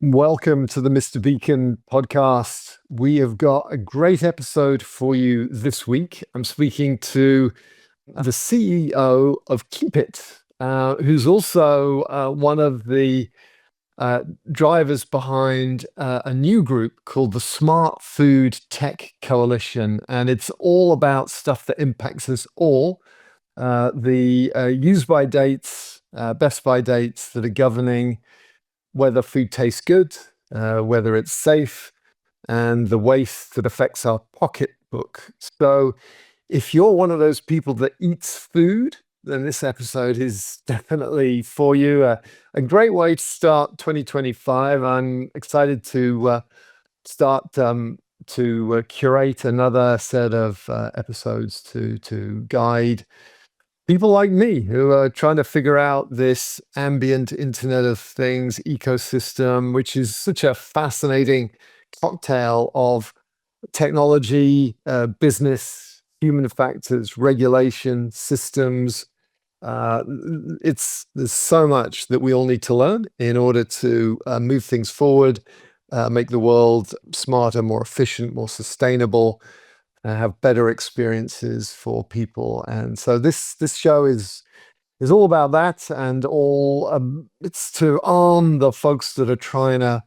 Welcome to the Mr. Beacon podcast. We have got a great episode for you this week. I'm speaking to the CEO of Keep It, who's also one of the drivers behind a new group called the Smart Food Tech Coalition. And it's all about stuff that impacts us all. The use by dates, best by dates that are governing whether food tastes good, whether it's safe, and the waste that affects our pocketbook. So, if you're one of those people that eats food, then this episode is definitely for you. A great way to start 2025. I'm excited to start to curate another set of episodes to guide people like me who are trying to figure out this ambient Internet of Things ecosystem, which is such a fascinating cocktail of technology, business, human factors, regulation, systems. There's so much that we all need to learn in order to move things forward, make the world smarter, more efficient, more sustainable, have better experiences for people. And so this show is all about that, and all it's to arm the folks that are trying to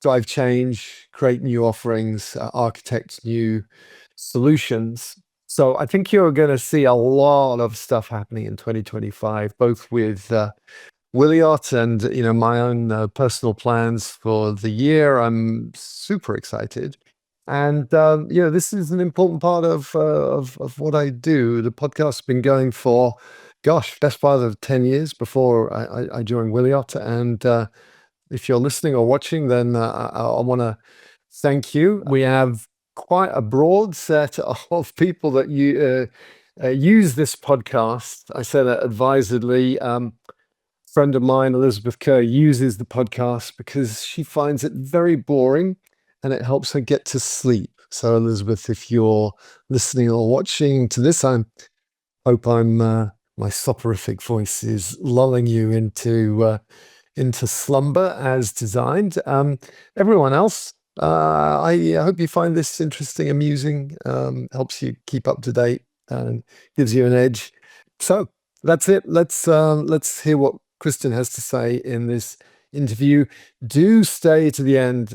drive change, create new offerings, architect new solutions. So I think you're going to see a lot of stuff happening in 2025, both with Williot and my own personal plans for the year. I'm super excited. And this is an important part of what I do. The podcast's been going for, gosh, best part of 10 years before I joined Williot. And if you're listening or watching, then I want to thank you. We have quite a broad set of people that use this podcast. I say that advisedly. Friend of mine, Elizabeth Kerr, uses the podcast because she finds it very boring and it helps her get to sleep. So, Elizabeth, if you're listening or watching to this, I hope my soporific voice is lulling you into slumber as designed. Everyone else, I hope you find this interesting, amusing, helps you keep up to date, and gives you an edge. So that's it. Let's hear what Kristen has to say in this interview. Do stay to the end.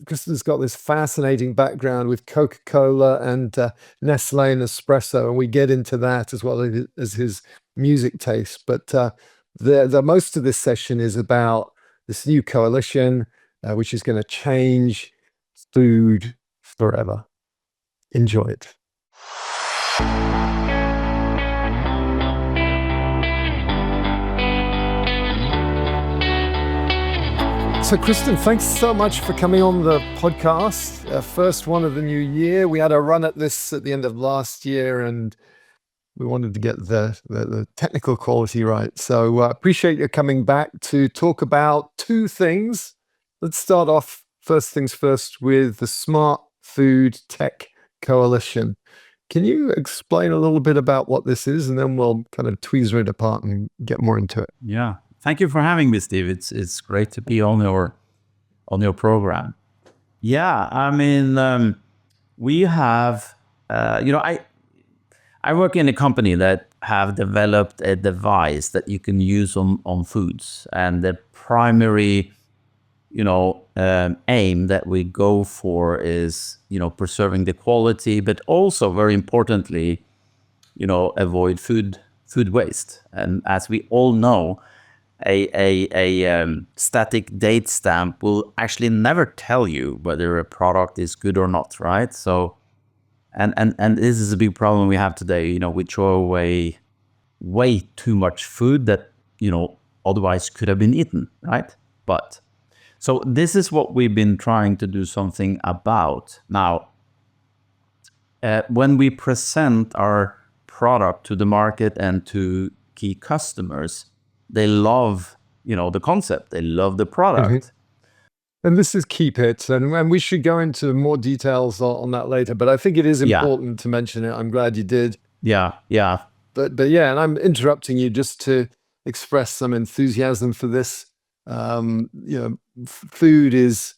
Kristen's got this fascinating background with Coca-Cola and Nestle and espresso, and we get into that as well as his music taste. But the most of this session is about this new coalition, which is going to change food forever. Enjoy it. So, Kristen, thanks so much for coming on the podcast. First one of the new year. We had a run at this at the end of last year, and we wanted to get the technical quality right. So appreciate you coming back to talk about two things. Let's start off, first things first, with the Smart Food Tech Coalition. Can you explain a little bit about what this is, and then we'll kind of tweezer it apart and get more into it? Yeah. Thank you for having me, Steve. It's great to be on your program. Yeah, I mean, we have, I work in a company that have developed a device that you can use on foods, and the primary, aim that we go for is, preserving the quality, but also very importantly, avoid food waste. And as we all know, a static date stamp will actually never tell you whether a product is good or not, right? So, and this is a big problem we have today. We throw away way too much food that otherwise could have been eaten, right? But so this is what we've been trying to do something about. Now, when we present our product to the market and to key customers, they love, the concept. They love the product. Mm-hmm. And this is Keep It, and we should go into more details on that later. But I think it is important to mention it. I'm glad you did. Yeah. But yeah, and I'm interrupting you just to express some enthusiasm for this. Food is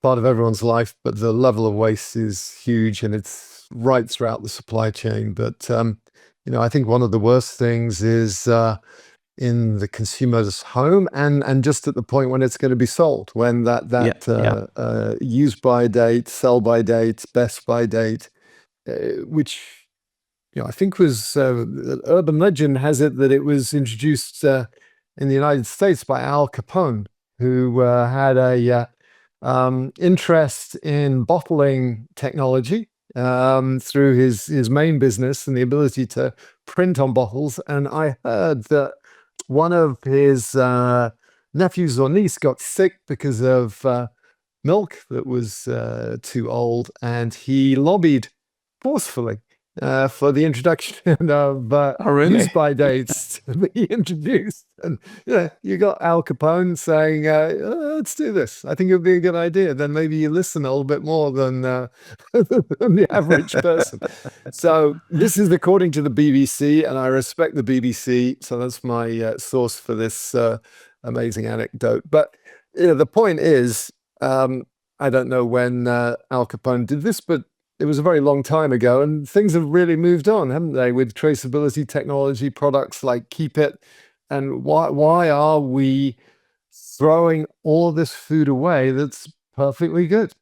part of everyone's life, but the level of waste is huge and it's right throughout the supply chain. But I think one of the worst things is in the consumer's home and just at the point when it's going to be sold, when that Yeah, that yeah. use by date, sell by date, best by date, which I think was urban legend has it that it was introduced in the United States by Al Capone, who had a interest in bottling technology through his main business and the ability to print on bottles. And I heard that one of his nephews or niece got sick because of milk that was too old, and he lobbied forcefully for the introduction of Oh, use really? by dates to be introduced. And you got Al Capone saying, "Let's do this. I think it would be a good idea." Then maybe you listen a little bit more than than the average person. So this is according to the BBC, and I respect the BBC. So that's my source for this amazing anecdote. But the point is, I don't know when Al Capone did this, but it was a very long time ago, and things have really moved on, haven't they, with traceability technology, products like Keep It. And why are we throwing all this food away that's perfectly good?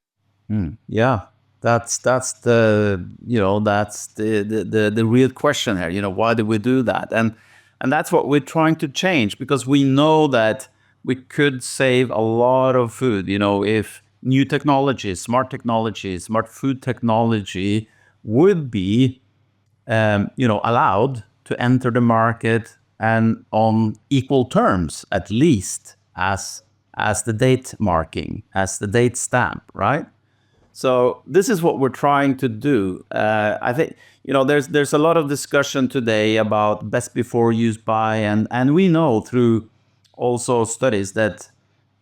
Yeah, that's the that's the real question here. Why do we do that? And that's what we're trying to change, because we know that we could save a lot of food. If new technologies, smart food technology would be allowed to enter the market and on equal terms, at least as the date marking, as the date stamp, right? So this is what we're trying to do. I think there's a lot of discussion today about best before, use by, and we know through also studies that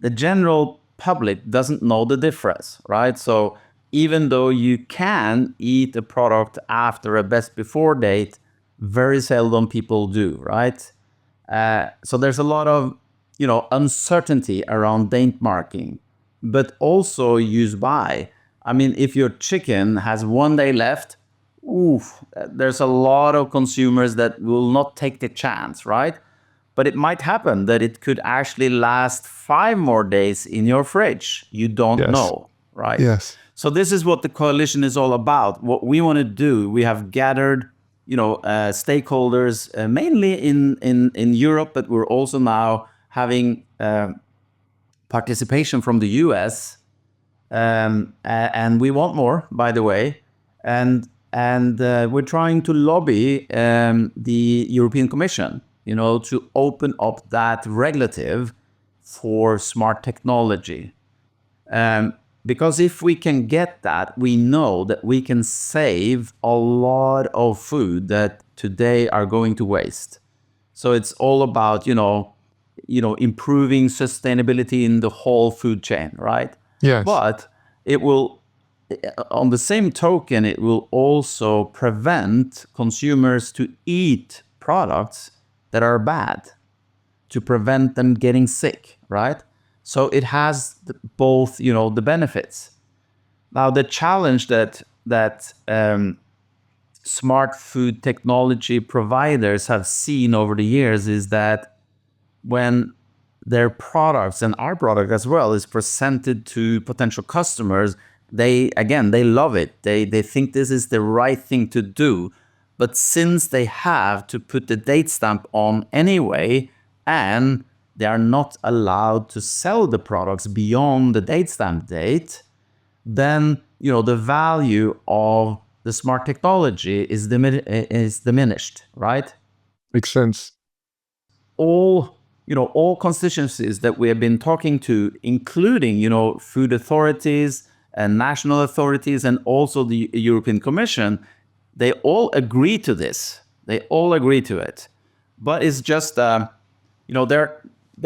the general public doesn't know the difference, right? So even though you can eat a product after a best before date, very seldom people do, right? So there's a lot of uncertainty around date marking, but also use by. I mean, if your chicken has 1 day left, oof, there's a lot of consumers that will not take the chance, right? But it might happen that it could actually last 5 more days in your fridge. You don't Yes, know, right? yes, So this is what the coalition is all about. What we want to do, we have gathered, stakeholders mainly in Europe, but we're also now having participation from the US, and we want more, by the way, and we're trying to lobby the European Commission, to open up that regulative for smart technology. Because if we can get that, we know that we can save a lot of food that today are going to waste. So it's all about, improving sustainability in the whole food chain, right? yes, But it will, on the same token, it will also prevent consumers to eat products that are bad, to prevent them getting sick, right? So it has both, the benefits. Now, the challenge that smart food technology providers have seen over the years is that when their products and our product as well is presented to potential customers, they love it. They think this is the right thing to do. But since they have to put the date stamp on anyway, and they are not allowed to sell the products beyond the date stamp date, then the value of the smart technology is diminished, right? makes sense. All constituencies that we have been talking to, including food authorities and national authorities and also the European Commission, they all agree to this. They all agree to it. But it's just they're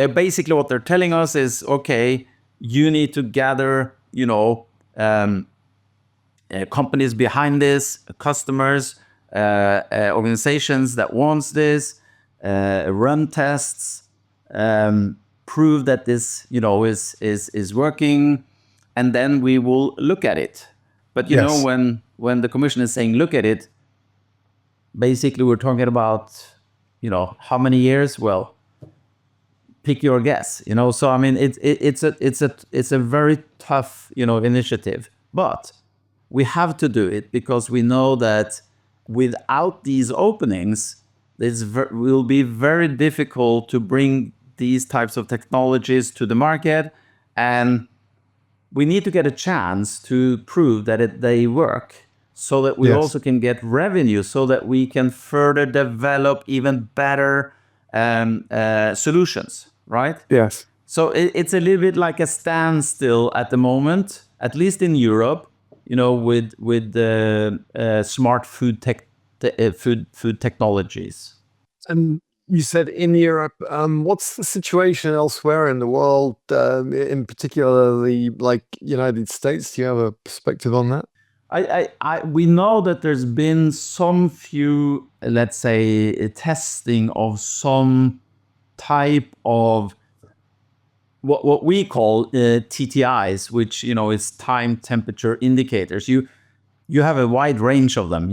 basically, what they're telling us is, okay, you need to gather companies behind this, customers, organizations that wants this, run tests, prove that this, is working, and then we will look at it. But Yes. when the commission is saying look at it, basically we're talking about, how many years? Well, pick your guess. So I mean, it's a very tough, initiative, but we have to do it because we know that without these openings, it will be very difficult to bring these types of technologies to the market, and we need to get a chance to prove that they work, so that we Yes. also can get revenue, so that we can further develop even better solutions, right? Yes. So it's a little bit like a standstill at the moment, at least in Europe, with the smart food technologies. And you said in Europe, what's the situation elsewhere in the world, in particularly like United States? Do you have a perspective on that? We know that there's been some few, let's say, testing of some type of what we call TTIs, which is time temperature indicators. You have a wide range of them.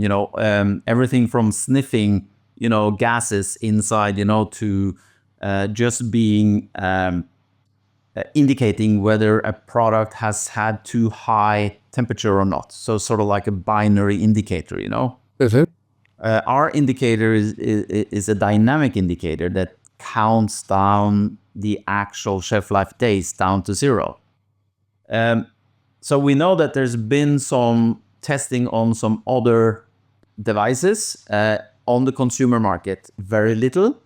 Everything from sniffing gases inside, to just being indicating whether a product has had too high temperature or not. So sort of like a binary indicator. Is it? Our indicator is a dynamic indicator that counts down the actual shelf life days down to zero. So we know that there's been some testing on some other devices on the consumer market, very little,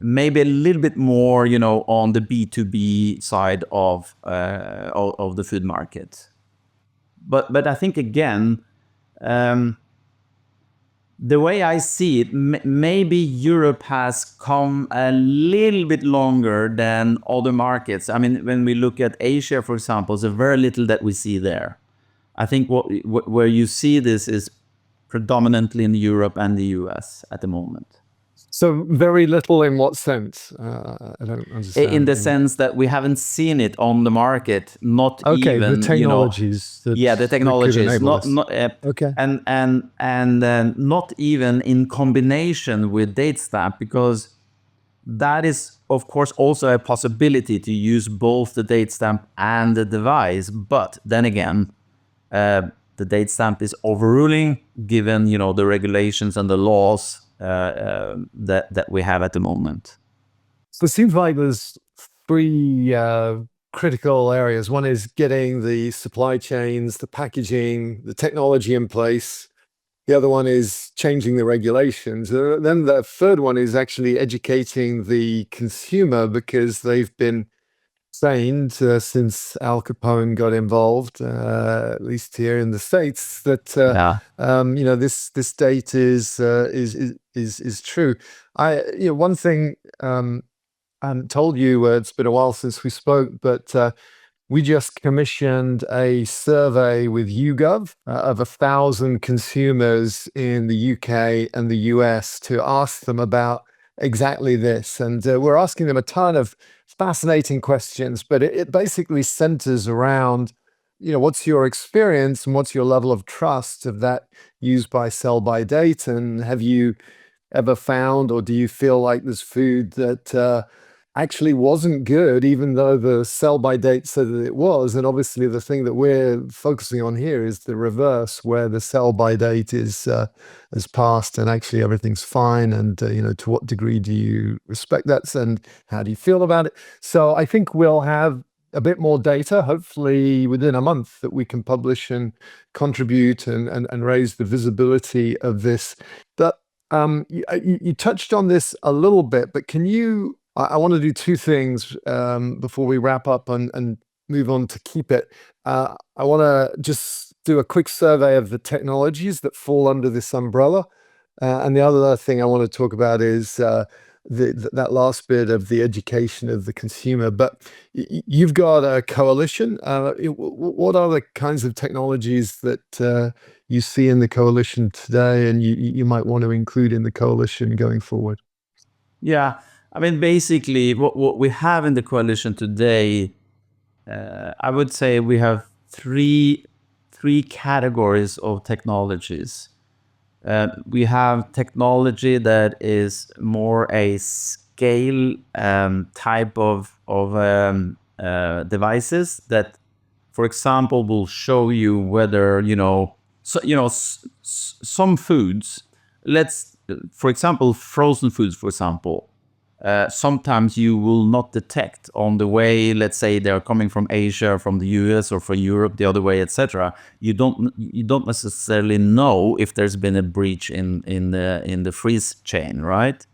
maybe a little bit more, on the B2B side of the food market. But I think again, the way I see it, maybe Europe has come a little bit longer than other markets. I mean, when we look at Asia, for example, there's very little that we see there. I think where you see this is predominantly in Europe and the US at the moment. So very little in what sense? I don't In understand. the sense that we haven't seen it on the market, not Okay, the even, technologies yeah, the that could technologies, enable not this. not Okay. and not even in combination with date stamp, because that is of course also a possibility to use both the date stamp and the device. But then again, the date stamp is overruling, given the regulations and the laws that we have at the moment. So it seems like there's three critical areas. One is getting the supply chains, the packaging, the technology in place. The other one is changing the regulations. Then the third one is actually educating the consumer, because they've been trained since Al Capone got involved, at least here in the States, that Yeah. this date is true. One thing I hadn't told you, it's been a while since we spoke, but we just commissioned a survey with YouGov of 1,000 consumers in the UK and the US to ask them about exactly this. And we're asking them a ton of fascinating questions, but it basically centers around, what's your experience and what's your level of trust of that use by sell by date? And have you ever found, or do you feel like there's food that actually wasn't good, even though the sell by date said that it was? And obviously, the thing that we're focusing on here is the reverse, where the sell by date is passed and actually everything's fine. And to what degree do you respect that, and how do you feel about it? So I think we'll have a bit more data, hopefully within a month, that we can publish and contribute and raise the visibility of this. But you touched on this a little bit, but can you? I want to do two things before we wrap up and move on to keep it. I want to just do a quick survey of the technologies that fall under this umbrella, and the other thing I want to talk about is that last bit of the education of the consumer. But you've got a coalition. What are the kinds of technologies that you see in the coalition today, and you might want to include in the coalition going forward? Yeah, I mean, basically, what we have in the coalition today, I would say we have three categories of technologies. We have technology that is more a scale type of devices that, for example, will show you whether some foods. Let's, for example, frozen foods. For example, sometimes you will not detect on the way, let's say they're coming from Asia, from the US, or from Europe, the other way, etc. You don't necessarily know if there's been a breach in the freeze chain, right?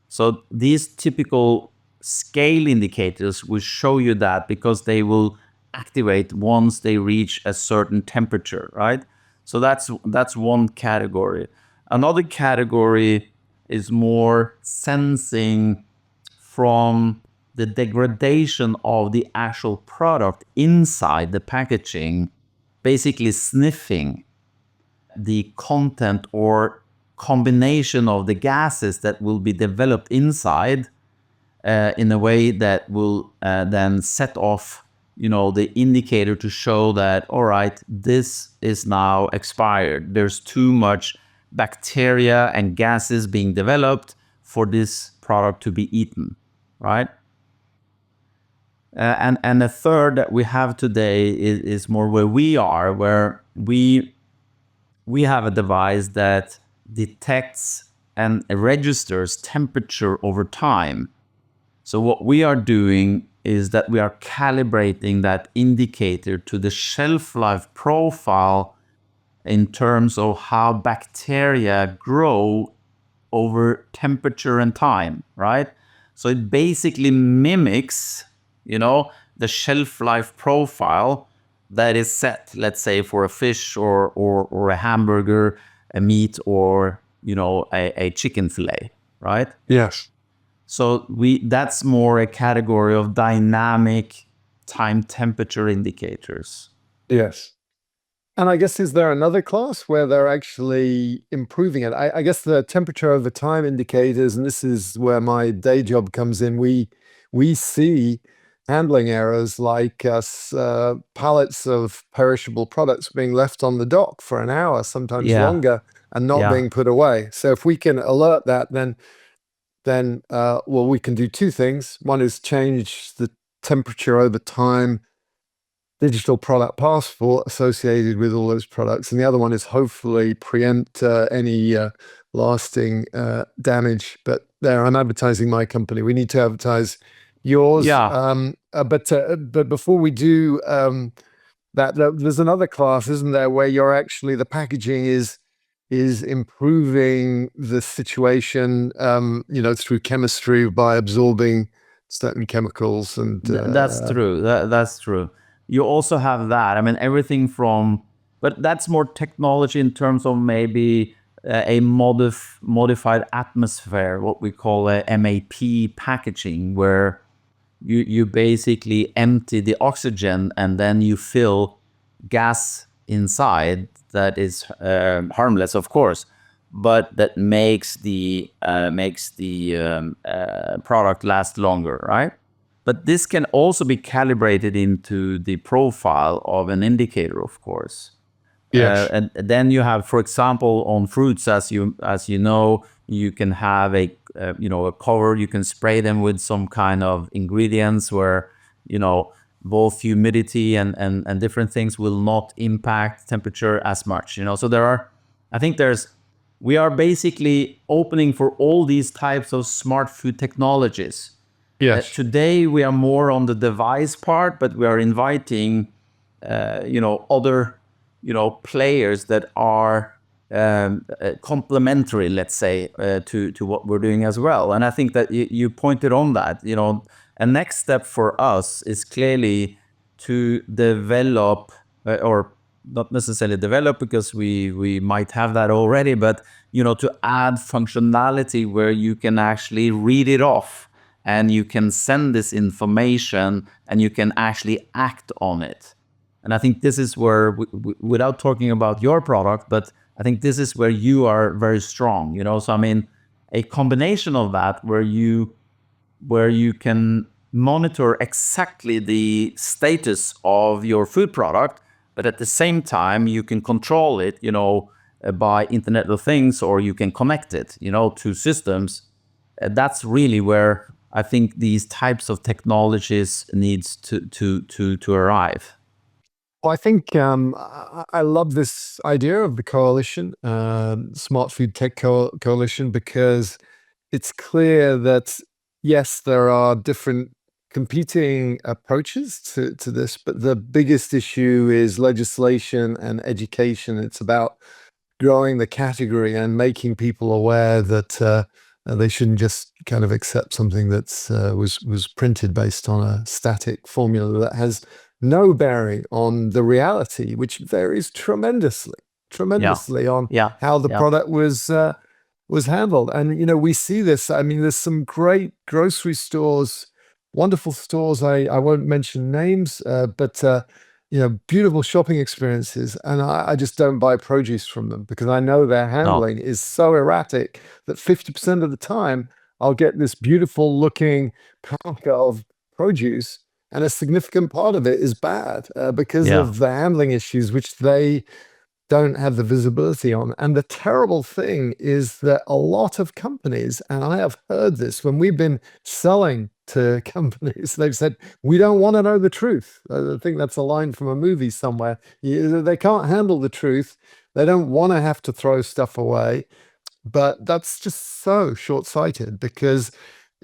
So these typical scale indicators will show you that, because they will activate once they reach a certain temperature, right? So that's one category. Another category is more sensing from the degradation of the actual product inside the packaging, basically sniffing the content or combination of the gases that will be developed inside, in a way that will then set off, the indicator to show that, all right, this is now expired. There's too much bacteria and gases being developed for this product to be eaten, right? And the third that we have today is more where we are, where we have a device that detects and registers temperature over time. So what we are doing is that we are calibrating that indicator to the shelf life profile in terms of how bacteria grow over temperature and time, right? So it basically mimics, the shelf life profile that is set, let's say, for a fish or a hamburger, a meat, or, a chicken fillet, right? Yes. So that's more a category of dynamic time temperature indicators. Yes. And I guess, is there another class where they're actually improving it? I guess the temperature over time indicators, and this is where my day job comes in. We see handling errors like pallets of perishable products being left on the dock for an hour, sometimes Yeah, longer, and not yeah, being put away. So if we can alert that, then well, we can do two things. One is change the temperature over time, digital product passport associated with all those products, and the other one is hopefully preempt any lasting damage. But there, I'm advertising my company. We need to advertise yours. yeah. But before we do there's another class, isn't there, where you're actually the packaging is improving the situation, through chemistry by absorbing certain chemicals and That's true. That's true. You also have that. I mean, everything from, but that's more technology in terms of maybe a modified atmosphere, what we call a MAP packaging, where you basically empty the oxygen and then you fill gas inside that is harmless, of course, but that makes the product last longer, right? But this can also be calibrated into the profile of an indicator, of course. yes, And then you have, for example, on fruits, as you know, you can have a cover. You can spray them with some kind of ingredients where, both humidity and different things will not impact temperature as much. So we are basically opening for all these types of smart food technologies. yes, Today we are more on the device part, but we are inviting other, players that are complementary, let's say, to what we're doing as well. And I think that you pointed on that. A next step for us is clearly to develop, or not necessarily develop, because we might have that already, but to add functionality where you can actually read it off and you can send this information and you can actually act on it. And I think this is where, without talking about your product, but I think this is where you are very strong. So I mean, a combination of that, where you where you can monitor exactly the status of your food product, but at the same time you can control it, by Internet of Things, or you can connect it, to systems. That's really where I think these types of technologies needs to arrive. Well, I think I love this idea of the coalition, Smart Food Tech Coalition, because it's clear that yes, there are different competing approaches to this, but the biggest issue is legislation and education. It's about growing the category and making people aware that they shouldn't just kind of accept something that's was printed based on a static formula that has no bearing on the reality, which varies Yeah, tremendously on yeah, how the yeah. product was handled. And we see this. I mean, there's some great grocery stores, wonderful stores. I won't mention names, but beautiful shopping experiences. And I just don't buy produce from them because I know their No. handling is so erratic that 50% of the time I'll get this beautiful looking pack of produce, and a significant part of it is bad because Yeah. of the handling issues, which they don't have the visibility on. And the terrible thing is that a lot of companies, and I have heard this when we've been selling to companies, they've said, we don't want to know the truth. I think that's a line from a movie somewhere. They can't handle the truth. They don't want to have to throw stuff away. But that's just so short sighted because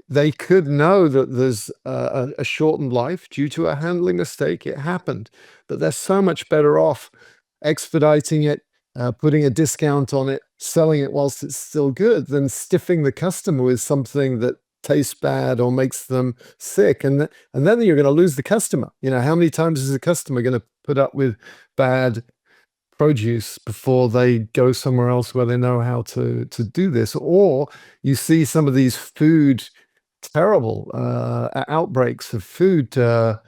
they could know that there's a shortened life due to a handling mistake. It happened, but they're so much better off expediting it, putting a discount on it, selling it whilst it's still good, than stiffing the customer with something that tastes bad or makes them sick. And then you're going to lose the customer. How many times is a customer going to put up with bad produce before they go somewhere else where they know how to do this? Or you see some of these food terrible outbreaks of food uh,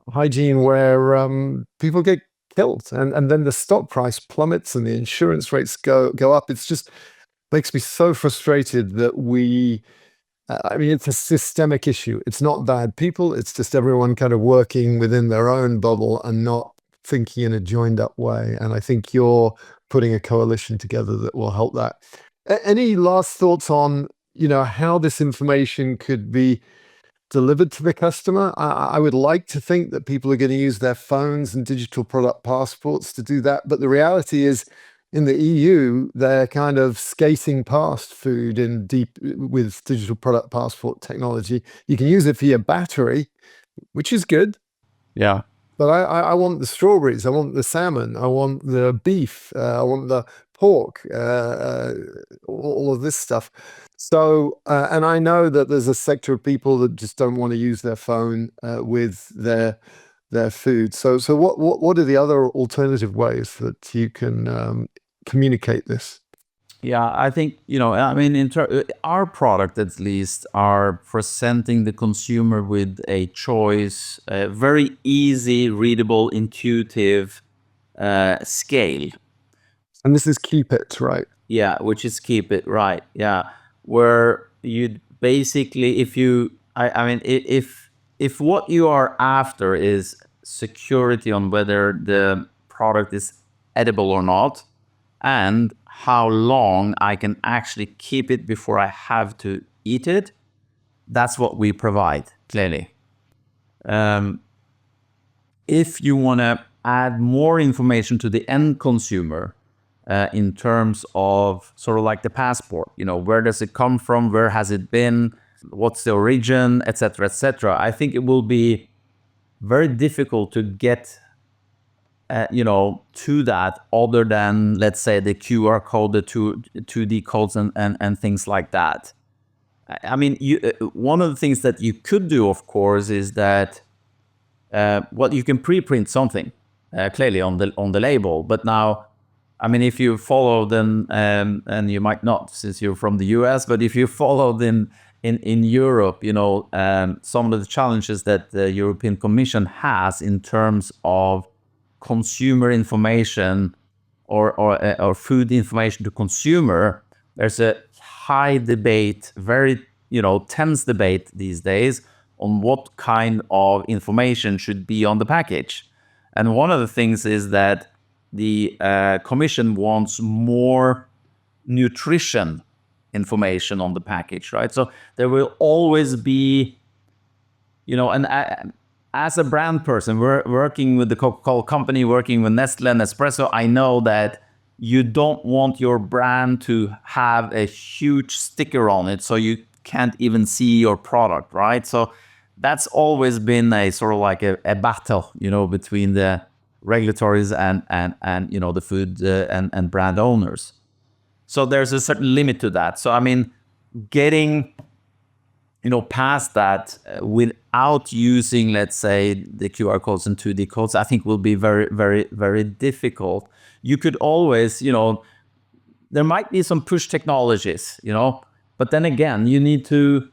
hygiene where people get killed, and then the stock price plummets and the insurance rates go up. It's just makes me so frustrated that I mean, it's a systemic issue. It's not bad people. It's just everyone kind of working within their own bubble and not thinking in a joined up way. And I think you're putting a coalition together that will help that. Any last thoughts on, how this information could be delivered to the customer? I would like to think that people are going to use their phones and digital product passports to do that. But the reality is, in the EU, they're kind of skating past food in deep with digital product passport technology. You can use it for your battery, which is good. Yeah. But I want the strawberries, I want the salmon, I want the beef, I want the pork, all of this stuff. So, and I know that there's a sector of people that just don't want to use their phone with their food. So what are the other alternative ways that you can communicate this? Yeah, I think, I mean, our product at least are presenting the consumer with a choice, a very easy, readable, intuitive scale. And this is keep it, right? Yeah, which is keep it right. Yeah, where you basically, if you, I mean, if what you are after is security on whether the product is edible or not, and how long I can actually keep it before I have to eat it, that's what we provide, clearly. If you want to add more information to the end consumer in terms of sort of like the passport, where does it come from, where has it been, what's the origin, etc., I think it will be very difficult to get to that, other than, let's say, the QR code, the 2D codes, and things like that. I mean, one of the things that you could do, of course, is that you can pre-print something clearly on the label. But now, I mean, if you follow then, and you might not since you're from the US, but if you follow then in Europe, some of the challenges that the European Commission has in terms of consumer information or food information to consumer, there's a high debate, very tense debate these days on what kind of information should be on the package. And one of the things is that the Commission wants more nutrition information on the package, right? So there will always be, and as a brand person, we're working with the Coca-Cola company, working with Nestle and Espresso, I know that you don't want your brand to have a huge sticker on it so you can't even see your product, right? So that's always been a sort of like a battle, between the regulatories and the food and brand owners. So there's a certain limit to that. So I mean, getting past that without using, let's say, the QR codes and 2D codes, I think will be very, very, very difficult. You could always, there might be some push technologies, but then again, you need to,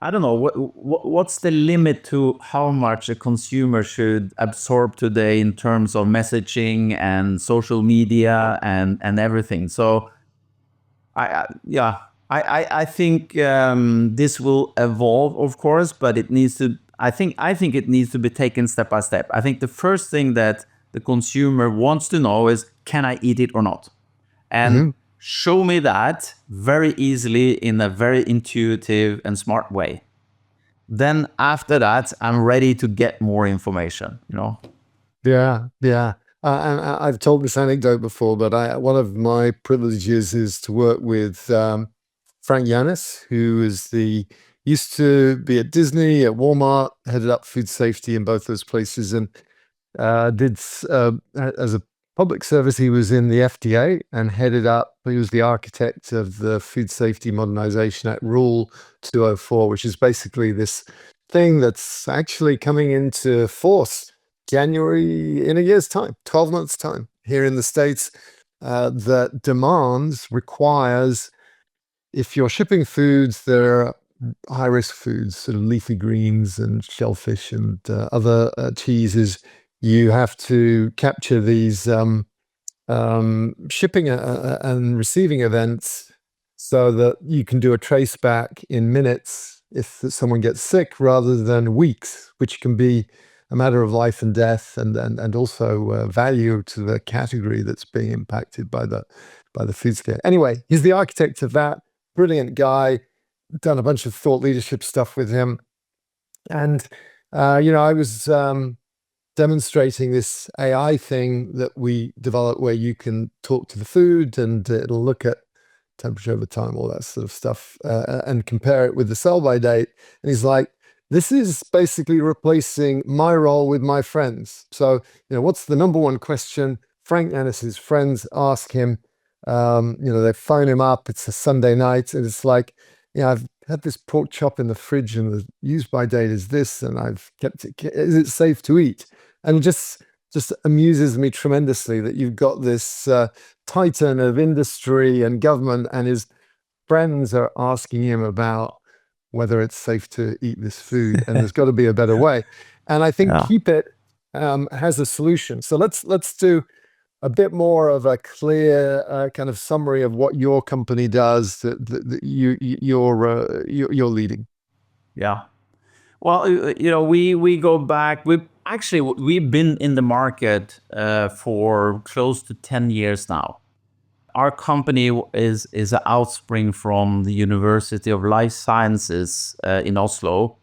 I don't know, what's the limit to how much a consumer should absorb today in terms of messaging and social media and everything. So I think this will evolve, of course, but it needs to. I think it needs to be taken step by step. I think the first thing that the consumer wants to know is, can I eat it or not? And show me that very easily in a very intuitive and smart way. Then after that, I'm ready to get more information. Yeah, yeah. And I've told this anecdote before, but one of my privileges is to work with Frank Yanis, who used to be at Disney, at Walmart, headed up food safety in both those places, and did as a public service. He was in the FDA and headed up. He was the architect of the Food Safety Modernization Act Rule 204, which is basically this thing that's actually coming into force January in a year's time, 12 months' time here in the States, that requires, if you're shipping foods that are high-risk foods, sort of leafy greens and shellfish and other cheeses, you have to capture these shipping and receiving events so that you can do a trace back in minutes if someone gets sick, rather than weeks, which can be a matter of life and death, and also value to the category that's being impacted by the food scare. Anyway, he's the architect of that. Brilliant guy. Done a bunch of thought leadership stuff with him, and I was demonstrating this AI thing that we developed, where you can talk to the food and it'll look at temperature over time, all that sort of stuff, and compare it with the sell-by date. And he's like, this is basically replacing my role with my friends. So, what's the number one question Frank Yanis's friends ask him? They phone him up. It's a Sunday night, and it's like, I've had this pork chop in the fridge, and the use-by date is this, and I've kept it. Is it safe to eat? And just amuses me tremendously that you've got this titan of industry and government, and his friends are asking him about whether it's safe to eat this food, and there's got to be a better way. And I think Keep It has a solution. So let's do a bit more of a clear kind of summary of what your company does that you're leading. Yeah. Well, we go back. We've been in the market for close to 10 years now. Our company is an outspring from the University of Life Sciences in Oslo.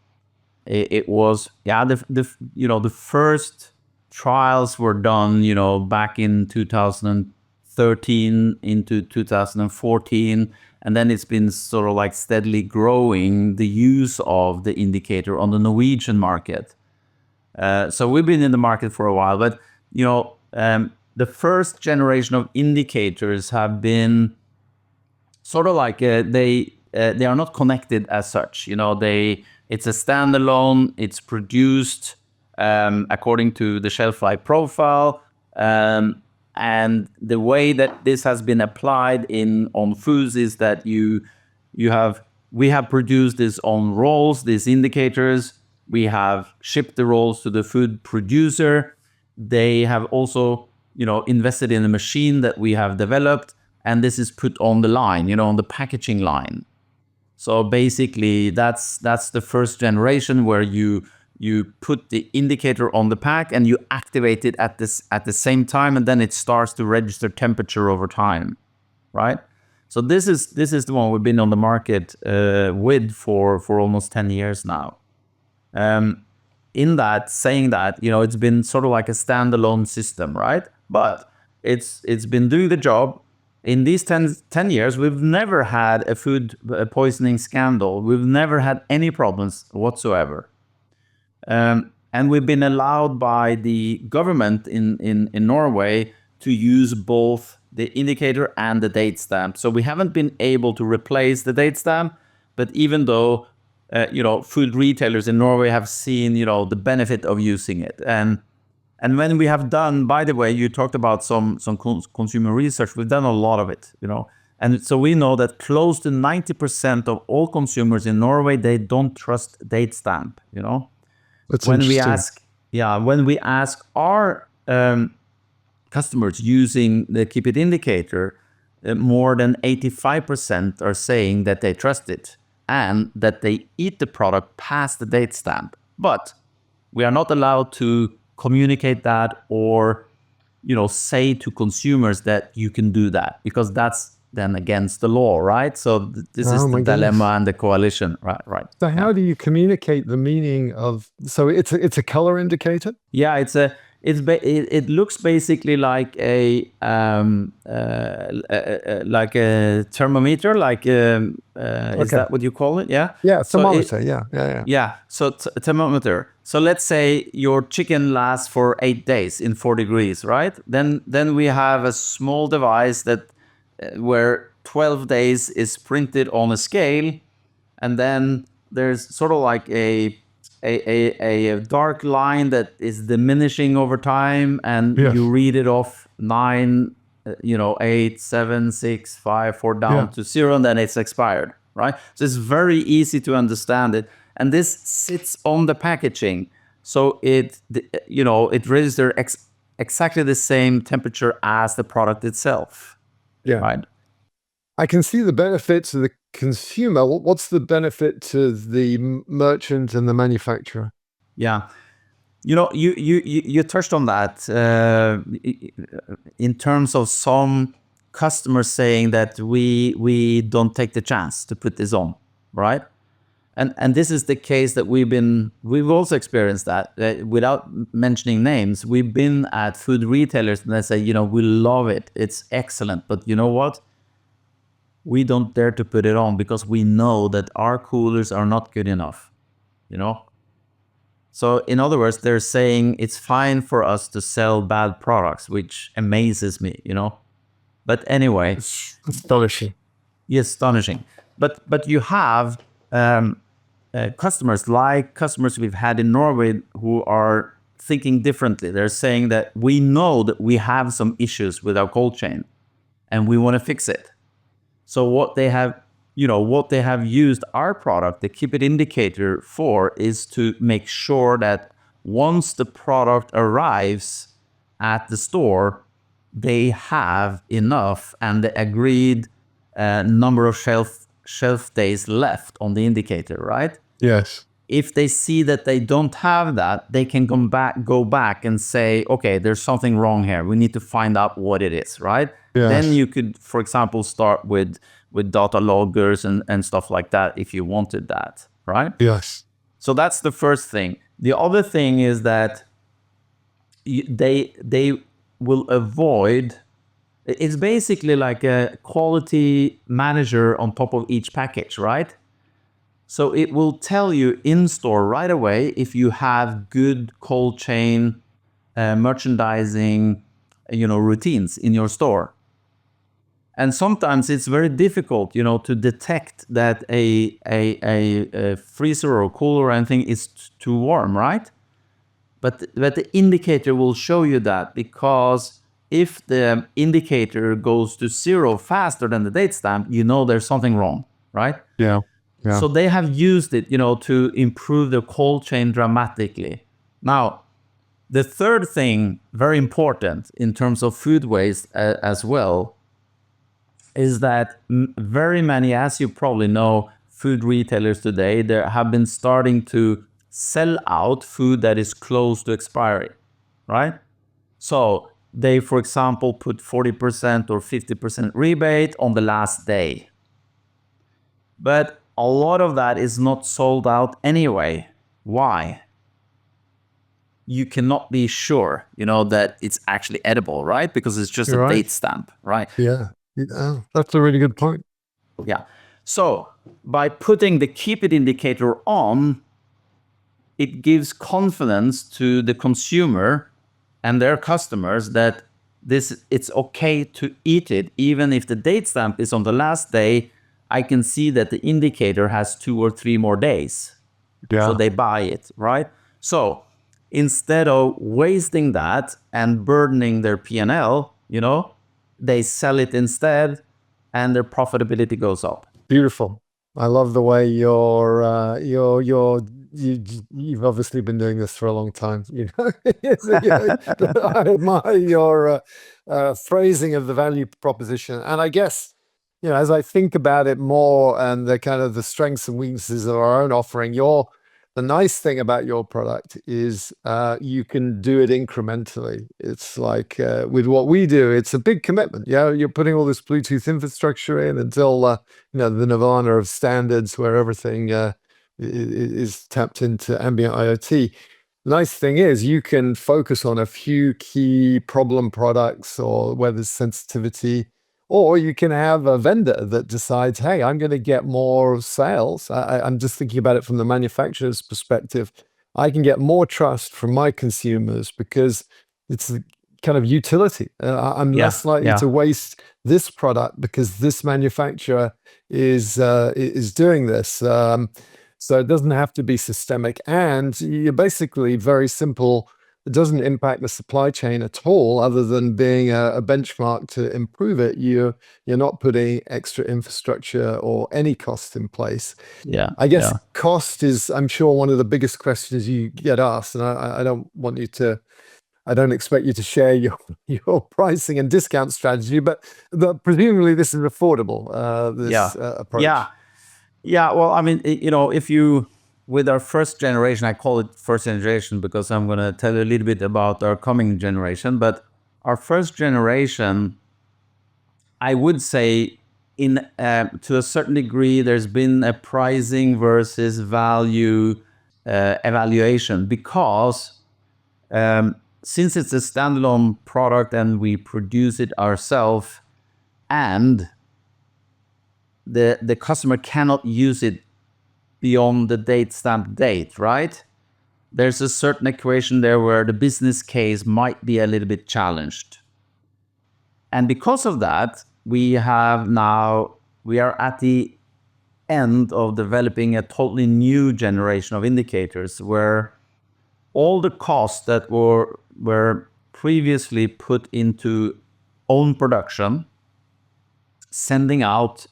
It was the first trials were done back in 2013 into 2014, and then it's been sort of like steadily growing the use of the indicator on the Norwegian market. So we've been in the market for a while, but the first generation of indicators have been sort of like they are not connected as such. It's a standalone. It's produced according to the shelf life profile, and the way that this has been applied on foods is that we have produced this on rolls, these indicators. We have shipped the rolls to the food producer. They have also invested in a machine that we have developed, and this is put on the line, on the packaging line. So basically, that's the first generation where you put the indicator on the pack and you activate it at the same time, and then it starts to register temperature over time, right? So this is the one we've been on the market with for almost 10 years now. In that, saying that, it's been sort of like a standalone system, right? But it's been doing the job. In these 10 years, we've never had a food poisoning scandal. We've never had any problems whatsoever. And we've been allowed by the government in Norway to use both the indicator and the date stamp. So we haven't been able to replace the date stamp, but even though food retailers in Norway have seen the benefit of using it. And when we have done, by the way, you talked about some consumer research. We've done a lot of it, and so we know that close to 90% of all consumers in Norway, they don't trust date stamp. That's When we interesting. ask, when we ask our customers using the Keep It indicator, more than 85% are saying that they trust it and that they eat the product past the date stamp. But we are not allowed to communicate that or say to consumers that you can do that, because that's then against the law, right? So this Oh is the my dilemma goodness. and the coalition, right? So Yeah. how do you communicate the meaning of? So it's a color indicator. Yeah, it looks basically like like a thermometer, like is Okay. that what you call it? Yeah. Yeah, So it thermometer. Yeah, yeah, yeah. yeah, so thermometer. So let's say your chicken lasts for 8 days in 4 degrees, right? Then we have a small device that where 12 days is printed on a scale, and then there's sort of like a dark line that is diminishing over time, and you Yes. read it off 9, 8, 7, 6, 5, 4 Yeah. down to 0, and then it's expired, right? So it's very easy to understand it, and this sits on the packaging, so it registers exactly the same temperature as the product itself, Yeah. right? I can see the benefit to the consumer. What's the benefit to the merchant and the manufacturer? Yeah. You touched on that in terms of some customers saying that we don't take the chance to put this on, right? And this is the case that we've also experienced that without mentioning names. We've been at food retailers and they say, we love it, it's excellent, but you know what? We don't dare to put it on because we know that our coolers are not good enough, you know? So in other words, they're saying it's fine for us to sell bad products, which amazes me, But anyway, It's astonishing. yes, astonishing. But you have customers we've had in Norway who are thinking differently. They're saying that we know that we have some issues with our cold chain, and we want to fix it. So what they have used our product, the Keep It indicator, for is to make sure that once the product arrives at the store, they have enough and the agreed number of shelf days left on the indicator, right? Yes. If they see that they don't have that, they can go back and say, okay, there's something wrong here. We need to find out what it is, right? Then Yes. you could, for example, start with data loggers and stuff like that if you wanted that, right? Yes. So that's the first thing. The other thing is that they will avoid. It's basically like a quality manager on top of each package, right? So it will tell you in store right away if you have good cold chain merchandising, routines in your store. And sometimes it's very difficult, to detect that a freezer or cooler or anything is too warm, right? But the indicator will show you that, because if the indicator goes to 0 faster than the date stamp, there's something wrong, right? Yeah. Yeah. So they have used it, to improve the cold chain dramatically. Now, the third thing, very important in terms of food waste as well, is that very many, as you probably know, food retailers today, they have been starting to sell out food that is close to expiry, right? So they, for example, put 40% or 50% rebate on the last day. But a lot of that is not sold out anyway. Why? You cannot be sure, that it's actually edible, right? Because it's just a You're right. date stamp, right? Yeah. Oh, that's a really good point. Yeah. So by putting the keep it indicator on, it gives confidence to the consumer and their customers that it's okay to eat it, even if the date stamp is on the last day. I can see that the indicator has 2 or 3 more days. So Yeah. they buy it, right? So instead of wasting that and burdening their P&L, they sell it instead and their profitability goes up. Beautiful. I love the way you've obviously been doing this for a long time. I admire your phrasing of the value proposition, and I guess as I think about it more and the kind of the strengths and weaknesses of our own offering, the nice thing about your product is you can do it incrementally. It's like with what we do, it's a big commitment. Yeah, you're putting all this Bluetooth infrastructure in until the nirvana of standards where everything is tapped into ambient IoT. The nice thing is you can focus on a few key problem products or where there's sensitivity, or you can have a vendor that decides, hey, I'm going to get more sales. I'm just thinking about it from the manufacturer's perspective. I can get more trust from my consumers because it's the kind of utility. I'm Yeah, less likely to yeah, waste this product because this manufacturer is doing this. So it doesn't have to be systemic, and you're basically very simple. It doesn't impact the supply chain at all, other than being a benchmark to improve it. You're not putting extra infrastructure or any cost in place. yeah, I guess yeah. cost is, I'm sure, one of the biggest questions you get asked, and I don't want you to. I don't expect you to share your pricing and discount strategy, but presumably this is affordable. This Yeah. Yeah. approach. Yeah. Well, I mean, if you, with our first generation, I call it first generation because I'm going to tell you a little bit about our coming generation. But our first generation, I would say, to a certain degree, there's been a pricing versus value evaluation because since it's a standalone product and we produce it ourselves, and the customer cannot use it beyond the date stamp date, right? There's a certain equation there where the business case might be a little bit challenged. And because of that, we are at the end of developing a totally new generation of indicators where all the costs that were previously put into own production, sending out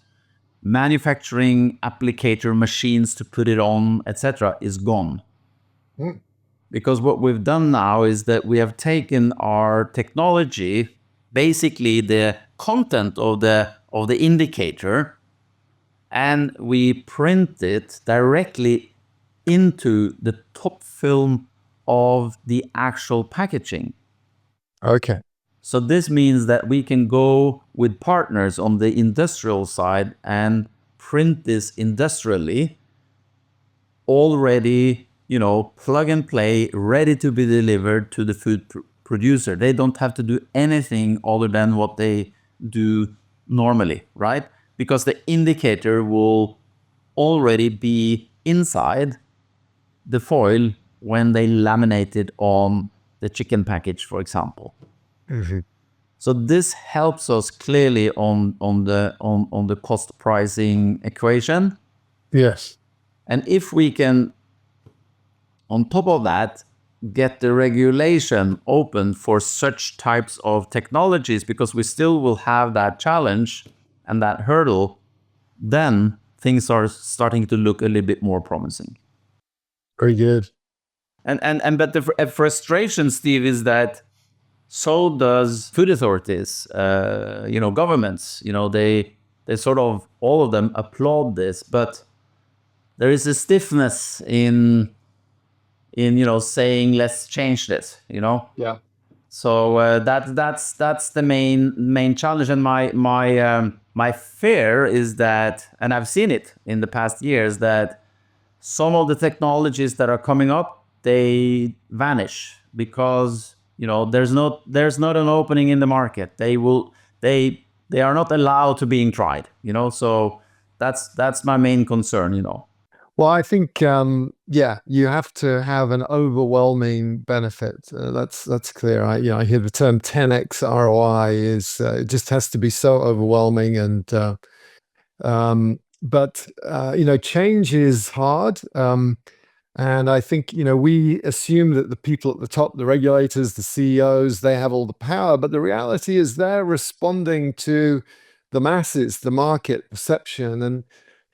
manufacturing applicator machines to put it on, etc., is gone. Mm. Because what we've done now is that we have taken our technology, basically the content of the indicator, and we print it directly into the top film of the actual packaging. Okay. So this means that we can go with partners on the industrial side and print this industrially, already, plug and play, ready to be delivered to the food producer. They don't have to do anything other than what they do normally, right? Because the indicator will already be inside the foil when they laminate it on the chicken package, for example. Mhm. So this helps us clearly on the cost pricing equation. Yes. And if we can, on top of that, get the regulation open for such types of technologies, because we still will have that challenge and that hurdle, then things are starting to look a little bit more promising. Very good. But the frustration, Steve, is that so does food authorities, governments. They sort of, all of them applaud this, but there is a stiffness in saying let's change this. Yeah. So that's the main challenge, and my fear is that, and I've seen it in the past years, that some of the technologies that are coming up, they vanish because there's not an opening in the market. They are not allowed to being tried. So that's my main concern. Well, I think yeah, you have to have an overwhelming benefit. That's clear. I hear the term 10x ROI is it just has to be so overwhelming, and but change is hard. And I think we assume that the people at the top, the regulators, the CEOs, they have all the power, but the reality is they're responding to the masses, the market perception, and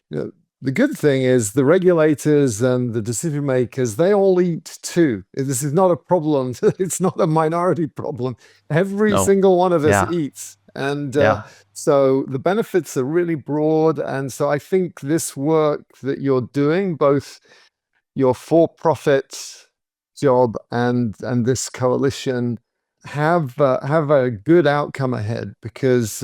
you know, the good thing is the regulators and the decision makers, they all eat too. This is not a problem. It's not a minority problem. Every No. single one of us Yeah. eats. And Yeah. so the benefits are really broad. And so I think this work that you're doing, both your for-profit job and this coalition, have a good outcome ahead, because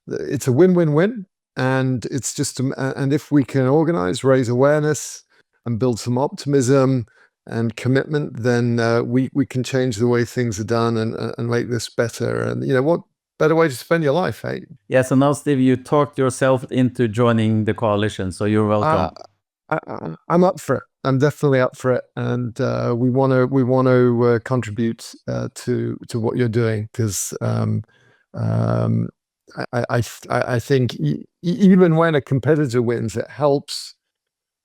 it's a win-win-win, and it's just and if we can organize, raise awareness, and build some optimism and commitment, then we can change the way things are done, and make this better. And what better way to spend your life, eh? Yeah. So now, Steve, you talked yourself into joining the coalition, so you're Uh, welcome. I'm up for it. I'm definitely up for it, and we want to contribute to what you're doing, because um, I think even when a competitor wins, it helps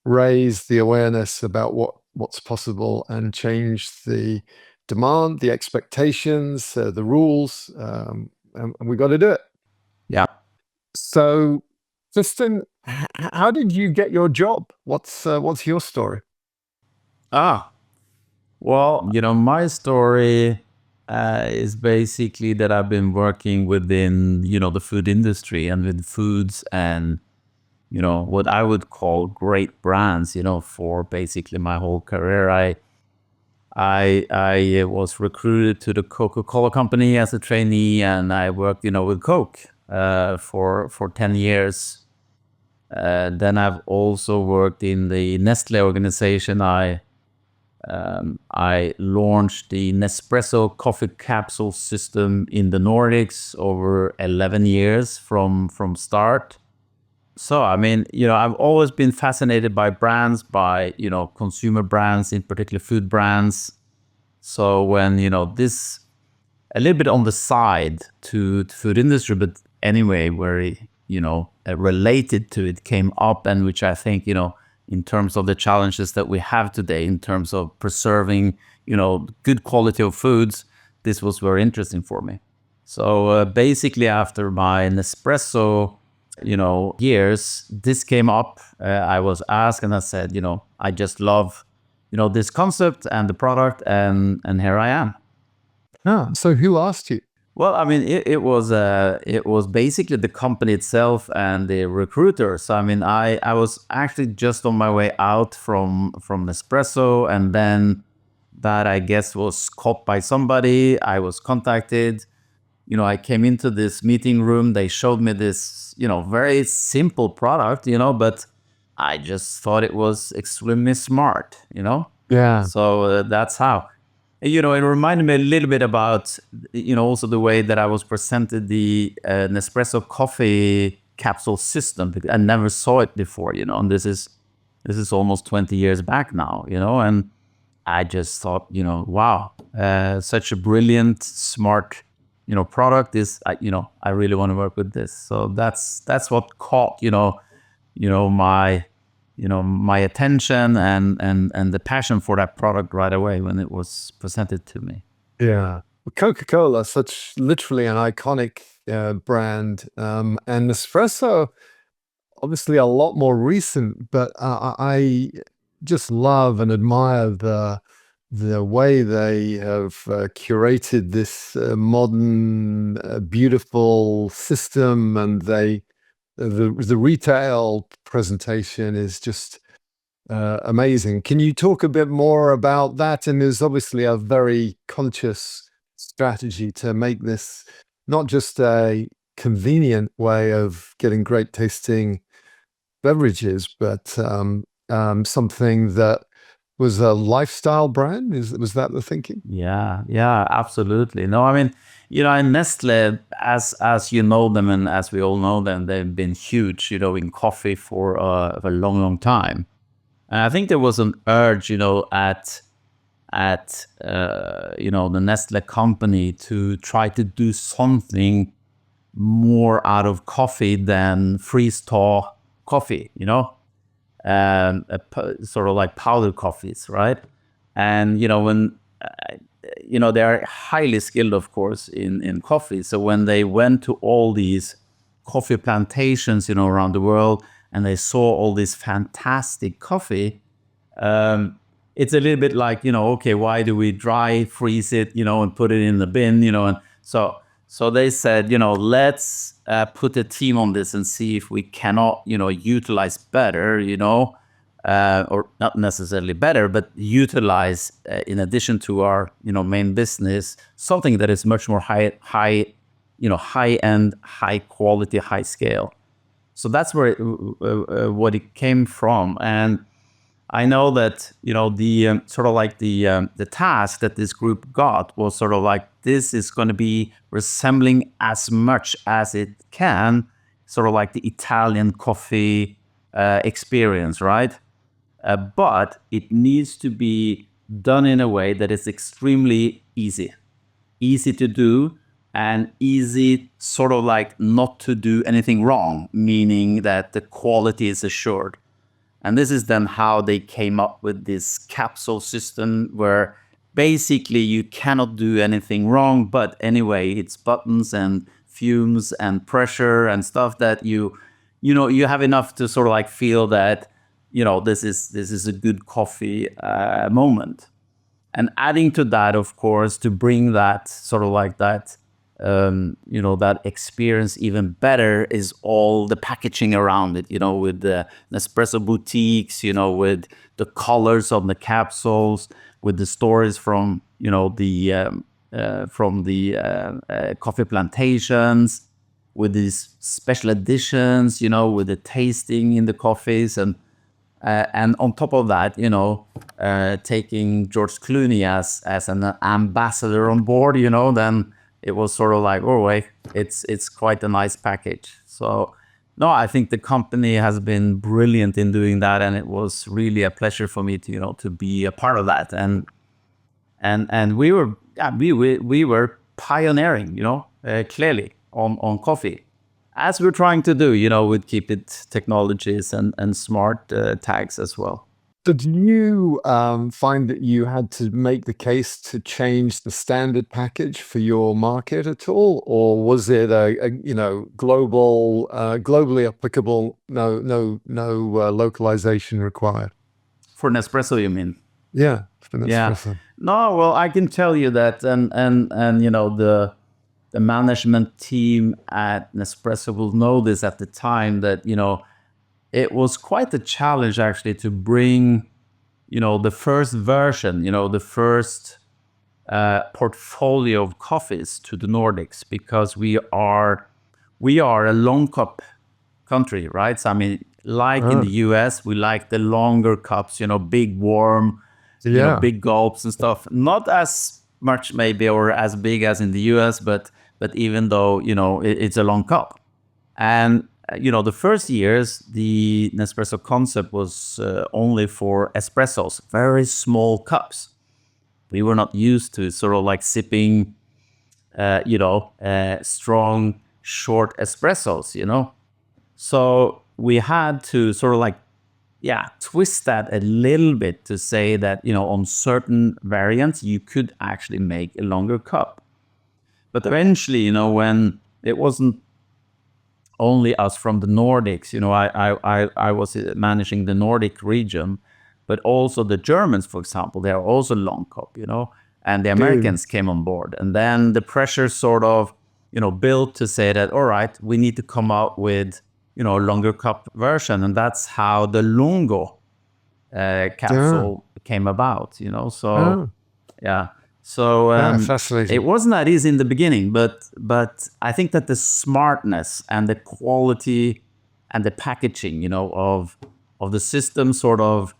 raise the awareness about what's possible, and change the demand, the expectations, the rules, and we got to do it. Yeah. So, Kristen, how did you get your job? What's your story? Ah, well, my story is basically that I've been working within, the food industry and with foods and, what I would call great brands, for basically my whole career. I was recruited to the Coca-Cola company as a trainee, and I worked, with Coke for 10 years. Then I've also worked in the Nestle organization. I launched the Nespresso coffee capsule system in the Nordics over 11 years from start. So, I mean, I've always been fascinated by brands, by, consumer brands, in particular food brands. So when, this a little bit on the side to food industry, but anyway, very, related to it came up, and which I think, in terms of the challenges that we have today, in terms of preserving, good quality of foods, this was very interesting for me. So basically, after my Nespresso, years, this came up. I was asked, and I said, I just love, this concept and the product, and here I am. So who asked you? Well, I mean, it was basically the company itself and the recruiter. So I mean, I was actually just on my way out from Nespresso, and then that, I guess, was caught by somebody. I was contacted. I came into this meeting room. They showed me this, very simple product, but I just thought it was extremely smart. Yeah. So that's how. It reminded me a little bit about, also the way that I was presented the Nespresso coffee capsule system, because I never saw it before, and this is almost 20 years back now, and I just thought, wow, such a brilliant, smart, product. I really want to work with this. So that's what caught, my attention and the passion for that product right away when it was presented to me. Yeah. Coca-Cola, such literally an iconic brand, and Nespresso, obviously a lot more recent, but I just love and admire the way they have curated this modern, beautiful system, and the retail presentation is just Amazing. Can you talk a bit more about that? And there's obviously a very conscious strategy to make this not just a convenient way of getting great tasting beverages, but something that was a lifestyle brand. Was that the thinking? Yeah, yeah, absolutely. No, I mean, in Nestle, as you know them and as we all know them, they've been huge, in coffee for a long, long time. And I think there was an urge, at the Nestle company to try to do something more out of coffee than freeze thaw coffee, and sort of like powder coffees, right? And when they are highly skilled, of course, in coffee. So when they went to all these coffee plantations, around the world, and they saw all this fantastic coffee, it's a little bit like, okay, why do we dry freeze it, and put it in the bin, and so they said, let's put a team on this and see if we cannot, utilize better, or not necessarily better, but utilize, in addition to our, main business, something that is much more high end, high quality, high scale. So that's where what it came from. And I know that the sort of like the task that this group got was sort of like, this is going to be resembling as much as it can, sort of like the Italian coffee experience, right? But it needs to be done in a way that is extremely easy to do, and easy sort of like not to do anything wrong, meaning that the quality is assured. And this is then how they came up with this capsule system where basically you cannot do anything wrong. But anyway, it's buttons and fumes and pressure and stuff that you have enough to sort of like feel that, this is a good coffee moment. And adding to that, of course, to bring that sort of like that, that experience even better, is all the packaging around it, with the Nespresso boutiques, with the colors of the capsules, with the stories from, the coffee plantations, with these special editions, with the tasting in the coffees, and on top of that, taking George Clooney as an ambassador on board, then it was sort of like, oh wait, it's quite a nice package. So no, I think the company has been brilliant in doing that, and it was really a pleasure for me to to be a part of that. And we were, yeah, we were pioneering, clearly on coffee, as we're trying to do, with Keep It technologies and smart tags as well. So did you find that you had to make the case to change the standard package for your market at all, or was it a globally applicable, no localization required? For Nespresso, you mean? Yeah, for Yeah. Nespresso. No, well, I can tell you that, and the management team at Nespresso will know this at the time, that it was quite a challenge actually to bring the first version, the first portfolio of coffees to the Nordics, because we are a long cup country, right? So I mean, like in Ah, the US, we like the longer cups, big warm, yeah. big gulps and stuff. Not as much maybe or as big as in the US, but even though it's a long cup. And the first years, the Nespresso concept was only for espressos, very small cups. We were not used to sort of like sipping, strong, short espressos, So we had to sort of like, yeah, twist that a little bit to say that, on certain variants, you could actually make a longer cup. But eventually, when it wasn't only us from the Nordics, I was managing the Nordic region, but also the Germans, for example, they are also long cup, and the Good. Americans came on board. And then the pressure sort of, built to say that, all right, we need to come out with, a longer cup version. And that's how the Lungo Yeah. capsule came about. You know, so Oh, yeah. So it fascinating. wasn't that easy in the beginning, but I think that the smartness and the quality and the packaging, you know, of the system sort of,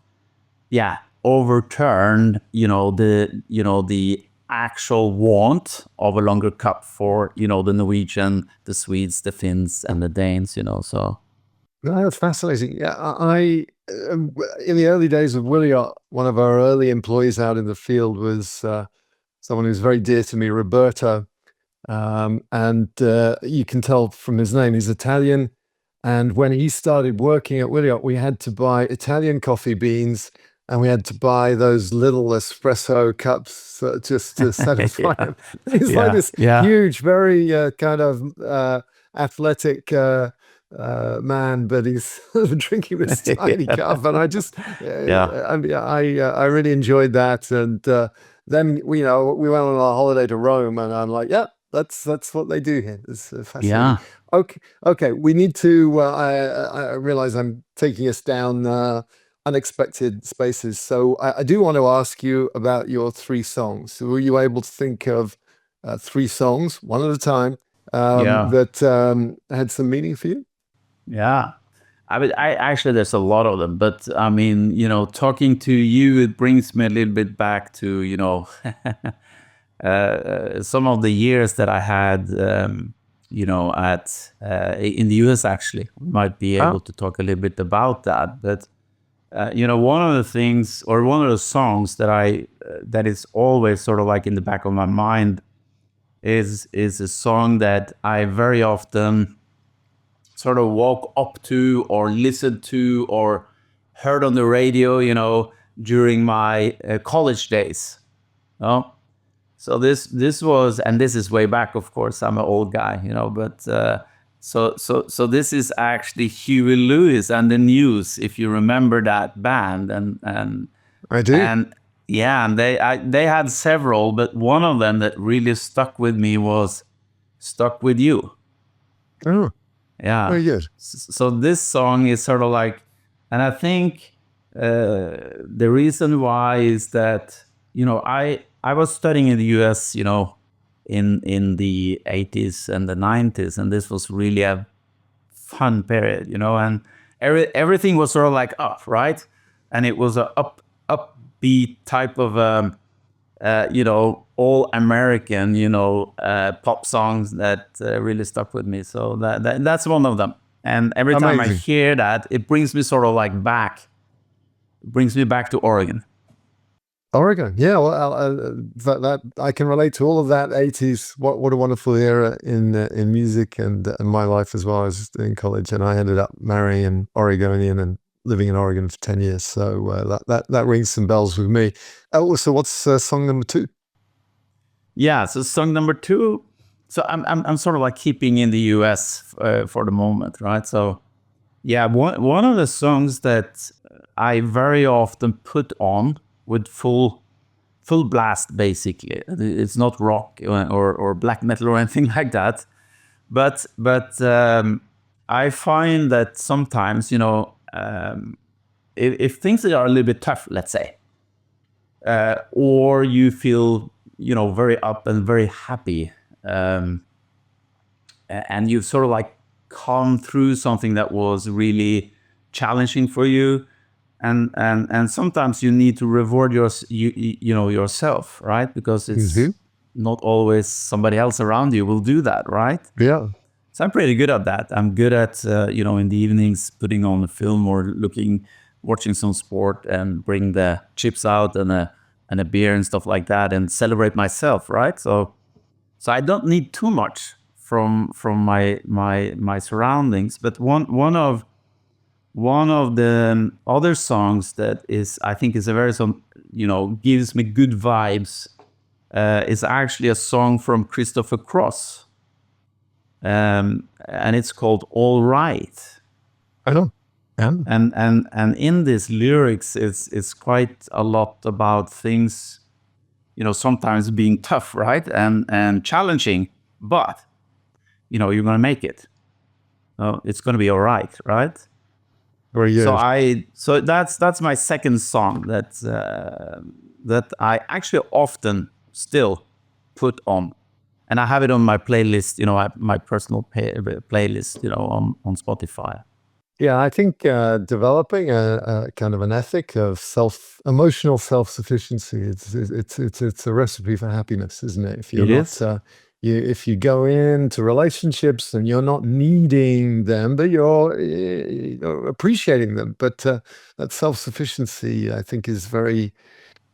yeah, overturned, the actual want of a longer cup for, the Norwegian, the Swedes, the Finns, and the Danes, so. No, that's fascinating. Yeah, in the early days of Williot, one of our early employees out in the field was someone who's very dear to me, Roberto. And you can tell from his name, he's Italian. And when he started working at Williot, we had to buy Italian coffee beans and we had to buy those little espresso cups just to satisfy Yeah, him. He's like yeah, this yeah. huge, very kind of athletic man, but he's drinking this tiny cup. And I just, Yeah, I really enjoyed that. And then we went on our holiday to Rome, and I'm like, yeah, that's what they do here. It's fascinating. yeah, Okay, okay, we need to. I realize I'm taking us down unexpected spaces, so I do want to ask you about your three songs. So were you able to think of three songs, one at a time, yeah, that had some meaning for you? yeah. I mean, I actually, there's a lot of them, but I mean, talking to you, it brings me a little bit back to, some of the years that I had, at in the US. Actually, we might be able Ah, to talk a little bit about that. But one of the things, or one of the songs that that is always sort of like in the back of my mind is a song that I very often sort of walk up to or listened to or heard on the radio, during my college days. No, so this was, and this is way back. Of course, I'm an old guy, but so this is actually Huey Lewis and the News, if you remember that band, I do. and yeah, and they had several, but one of them that really stuck with me was "Stuck with You." Oh, Yeah. very good. So this song is sort of like, and I think the reason why is that I was studying in the U.S. In the 80s and the 90s, and this was really a fun period, and everything was sort of like up, right, and it was a upbeat type of all American, pop songs that really stuck with me. So that's one of them. And every time I Amazing. hear that, it brings me sort of like back, brings me back to Oregon. Oregon, yeah. Well, that I can relate to all of that. 80s. What a wonderful era in music and my life as well. I was in college, and I ended up marrying an Oregonian and living in Oregon for 10 years. So that rings some bells with me. Oh, so what's song number two? Yeah. So song number two. So I'm sort of like keeping in the U.S. For the moment, right? So yeah, one of the songs that I very often put on with full blast, basically. It's not rock or black metal or anything like that. But I find that sometimes, if things are a little bit tough, let's say, or you feel, very up and very happy, um, and you've sort of like come through something that was really challenging for you, and sometimes you need to reward yourself, right? Because it's Mhm. not always somebody else around you will do that, right? Yeah. So I'm pretty good at that. I'm good at in the evenings putting on a film or watching some sport and bring the chips out and a beer and stuff like that and celebrate myself, right? So I don't need too much from my surroundings. But one of the other songs that is, I think, is a very some gives me good vibes, is actually a song from Christopher Cross, and it's called "All Right." I know. Yeah. And in this lyrics, it's quite a lot about things, sometimes being tough, right, and challenging, but you're gonna make it. It's gonna be all right, right? Very So good. that's my second song that I actually often still put on, and I have it on my playlist. My personal playlist. On Spotify. Yeah, I think developing a kind of an ethic of emotional self-sufficiency, it's a recipe for happiness, isn't it? If you're It not is. if you go into relationships and you're not needing them, but you're appreciating them, but that self-sufficiency, I think, is very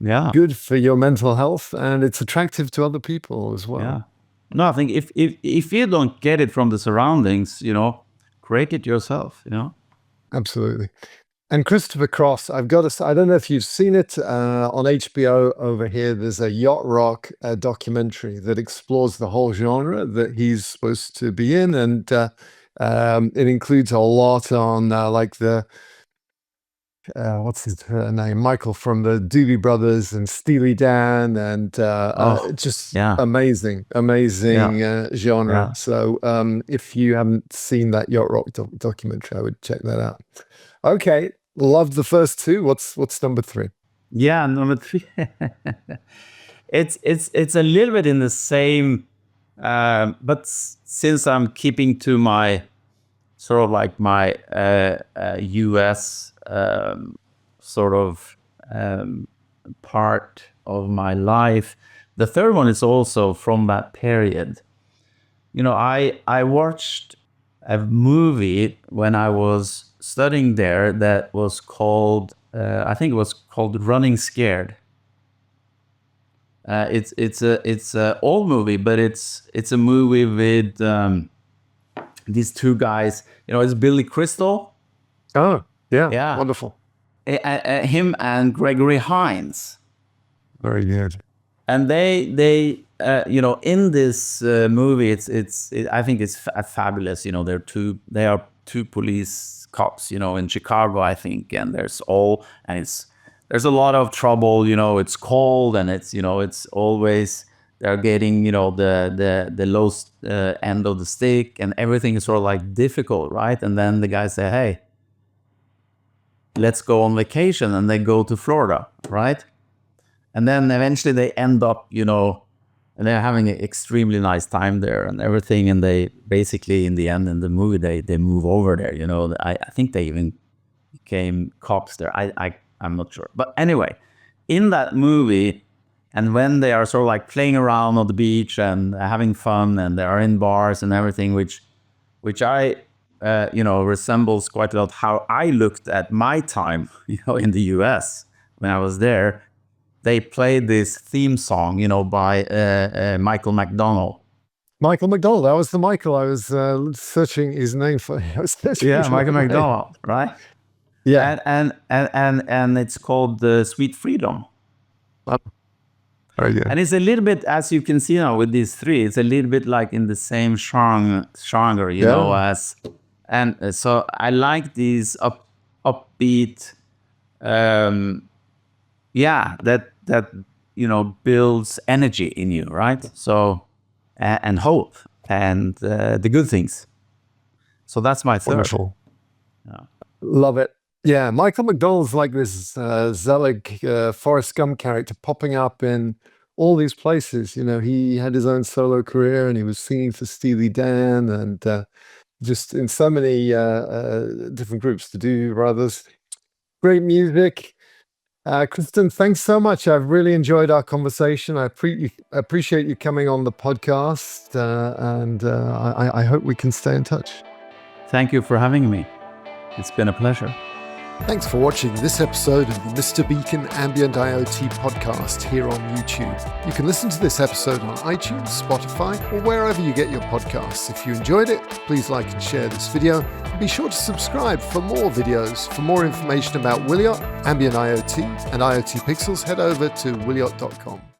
Yeah. good for your mental health, and it's attractive to other people as well. Yeah. No, I think if you don't get it from the surroundings, create it yourself. Absolutely. And Christopher Cross, I've got to say, I don't know if you've seen it on HBO over here. There's a yacht rock documentary that explores the whole genre that he's supposed to be in, and it includes a lot on like the what's his name, Michael from the Doobie Brothers and Steely Dan, and Oh, just yeah, amazing yeah, genre. yeah, So if you haven't seen that yacht rock documentary, I would check that out. Okay, loved the first two. What's number three? yeah. Number three, it's a little bit in the same, but since I'm keeping to my sort of like my U.S. Sort of part of my life. The third one is also from that period. I watched a movie when I was studying there that was called, I think it was called Running Scared. It's a old movie, but it's a movie with these two guys. It's Billy Crystal, Oh, yeah, yeah, wonderful. him and Gregory Hines. Very good. And they in this movie, I think it's fabulous. They are two police cops, in Chicago, I think, and there's a lot of trouble. It's cold, and it's always they're getting the low end of the stick, and everything is sort of like difficult, right? And then the guys say, hey, let's go on vacation, and they go to Florida, right? And then eventually they end up, and they're having an extremely nice time there and everything. And they basically, in the end, in the movie, they move over there. I think they even became cops there. I'm not sure. But anyway, in that movie, and when they are sort of like playing around on the beach and having fun, and they are in bars and everything, which I, resembles quite a lot how I looked at my time, in the US when I was there. They played this theme song, by Michael McDonald. Michael McDonald. That was the Michael I was searching his name for. I was searching Yeah, for Michael that name. McDonald, right? Yeah. And it's called Sweet Freedom. Oh, very good. And it's a little bit, as you can see now with these three, it's a little bit like in the same genre, Yeah. and so I like these upbeat, that builds energy in you, right? So and hope and the good things. So that's my third. Wonderful. Love it. Yeah, Michael McDonald's like this Zelig Forrest Gump character popping up in all these places. He had his own solo career and he was singing for Steely Dan and just in so many different groups, the Doobie Brothers. Great music. Kristen, thanks so much. I've really enjoyed our conversation. I appreciate you coming on the podcast, and I hope we can stay in touch. Thank you for having me. It's been a pleasure. Thanks for watching this episode of the Mr. Beacon Ambient IoT podcast here on YouTube. You can listen to this episode on iTunes, Spotify, or wherever you get your podcasts. If you enjoyed it, please like and share this video. And be sure to subscribe for more videos. For more information about Wiliot, Ambient IoT, and IoT Pixels, head over to wiliot.com.